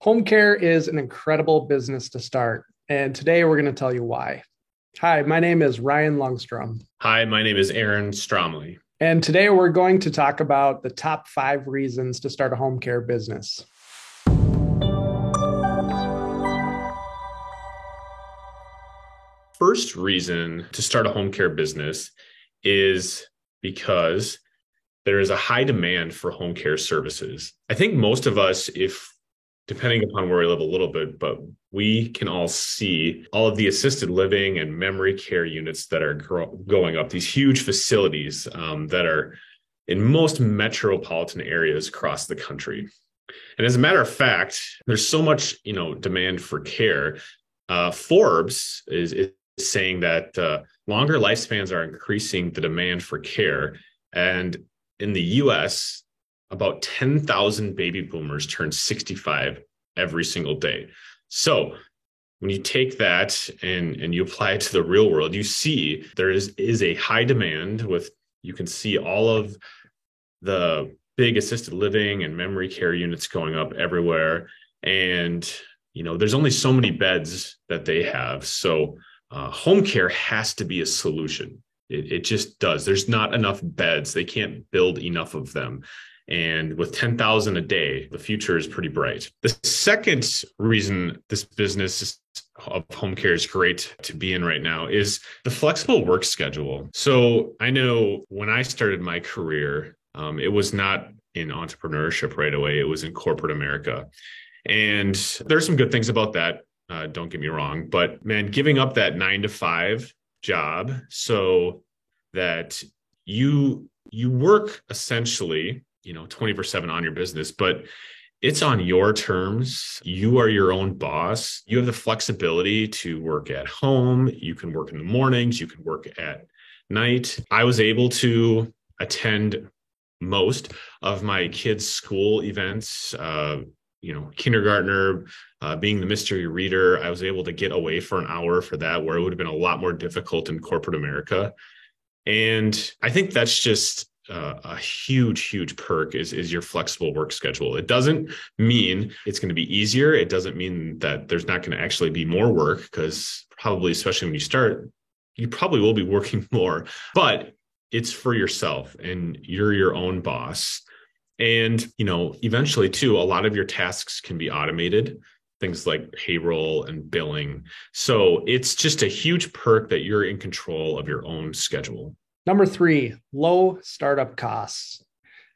Home care is an incredible business to start, and today we're going to tell you why. Hi, my name is Ryan Lungstrom, Hi, my name is Aaron Stromley. and today we're going to talk about the top 5 reasons to start a home care business. First reason to start a home care business is because there is a high demand for home care services. I think most of us, if depending upon where we live a little bit, but we can all see all of the assisted living and memory care units that are going up, these huge facilities that are in most metropolitan areas across the country. And as a matter of fact, there's so much, demand for care. Forbes is saying that longer lifespans are increasing the demand for care. And in the US, about 10,000 baby boomers turn 65 every single day. So when you take that and you apply it to the real world, you see there is a high demand you can see all of the big assisted living and memory care units going up everywhere. And, there's only so many beds that they have. So home care has to be a solution. It just does. There's not enough beds. They can't build enough of them. And with 10,000 a day, the future is pretty bright. The second reason this business of home care is great to be in right now is the flexible work schedule. So I know when I started my career, it was not in entrepreneurship right away. It was in corporate America. And there's some good things about that. Don't get me wrong. But man, giving up that 9 to 5 job so that you work essentially 24/7 on your business, but it's on your terms. You are your own boss. You have the flexibility to work at home. You can work in the mornings. You can work at night. I was able to attend most of my kids' school events, kindergartner, being the mystery reader. I was able to get away for an hour for that, where it would have been a lot more difficult in corporate America. And I think that's just a huge perk is your flexible work schedule. It doesn't mean it's going to be easier. It doesn't mean that there's not going to actually be more work, because probably, especially when you start, you probably will be working more, but it's for yourself and you're your own boss. And, eventually too, a lot of your tasks can be automated, things like payroll and billing. So it's just a huge perk that you're in control of your own schedule. Number 3, low startup costs.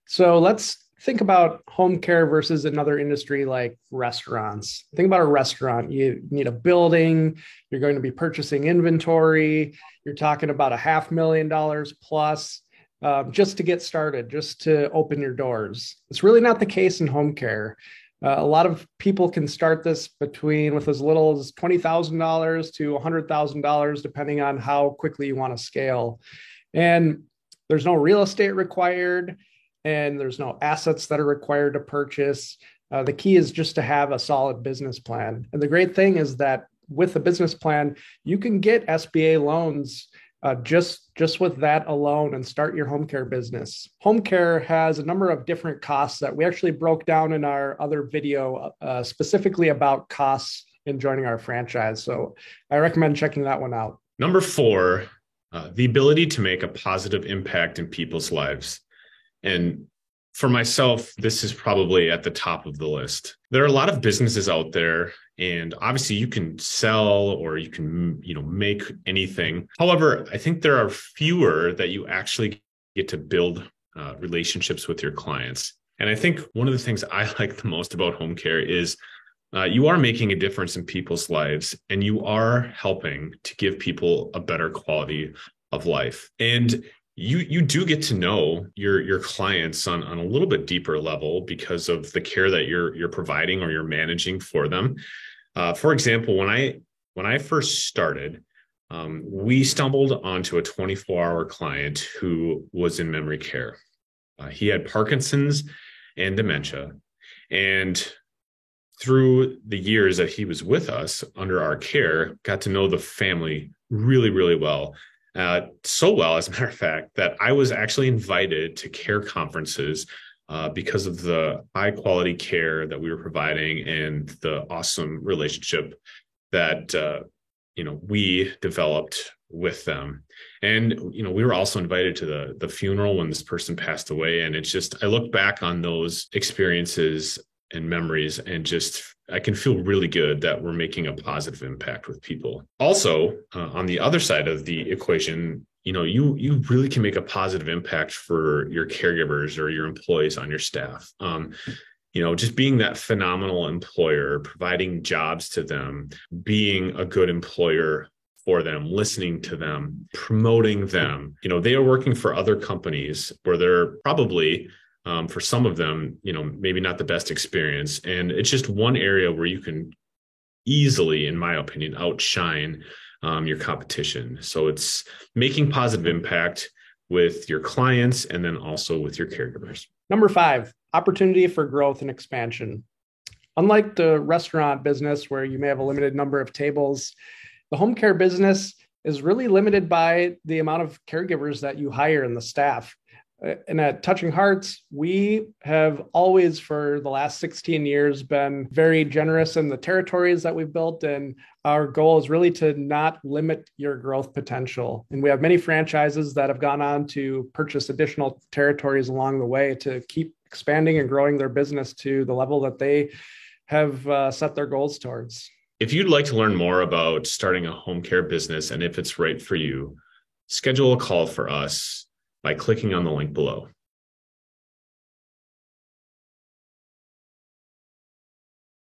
So let's think about home care versus another industry like restaurants. Think about a restaurant. You need a building. You're going to be purchasing inventory. You're talking about $500,000 plus just to get started, just to open your doors. It's really not the case in home care. A lot of people can start this with as little as $20,000 to $100,000, depending on how quickly you want to scale. And there's no real estate required, and there's no assets that are required to purchase. The key is just to have a solid business plan. And the great thing is that with a business plan, you can get SBA loans just with that alone and start your home care business. Home care has a number of different costs that we actually broke down in our other video specifically about costs in joining our franchise. So I recommend checking that one out. Number 4, the ability to make a positive impact in people's lives. And for myself, this is probably at the top of the list. There are a lot of businesses out there, and obviously you can sell or you can, make anything. However, I think there are fewer that you actually get to build relationships with your clients. And I think one of the things I like the most about home care is you are making a difference in people's lives, and you are helping to give people a better quality of life. And you do get to know your clients on a little bit deeper level because of the care that you're providing or you're managing for them. For example, when I first started, we stumbled onto a 24-hour client who was in memory care. He had Parkinson's and dementia, and through the years that he was with us under our care, got to know the family really, really well. So well, as a matter of fact, that I was actually invited to care conferences because of the high quality care that we were providing and the awesome relationship that we developed with them. And we were also invited to the funeral when this person passed away. And it's just, I look back on those experiences and memories and just I can feel really good that we're making a positive impact with people. Also, on the other side of the equation, you really can make a positive impact for your caregivers or your employees on your staff. Just being that phenomenal employer, providing jobs to them, being a good employer for them, listening to them, promoting them. They are working for other companies where they're probably, for some of them, maybe not the best experience. And it's just one area where you can easily, in my opinion, outshine your competition. So it's making positive impact with your clients and then also with your caregivers. Number 5, opportunity for growth and expansion. Unlike the restaurant business where you may have a limited number of tables, the home care business is really limited by the amount of caregivers that you hire and the staff. And at Touching Hearts, we have always, for the last 16 years, been very generous in the territories that we've built. And our goal is really to not limit your growth potential. And we have many franchises that have gone on to purchase additional territories along the way to keep expanding and growing their business to the level that they have set their goals towards. If you'd like to learn more about starting a home care business and if it's right for you, schedule a call for us by clicking on the link below.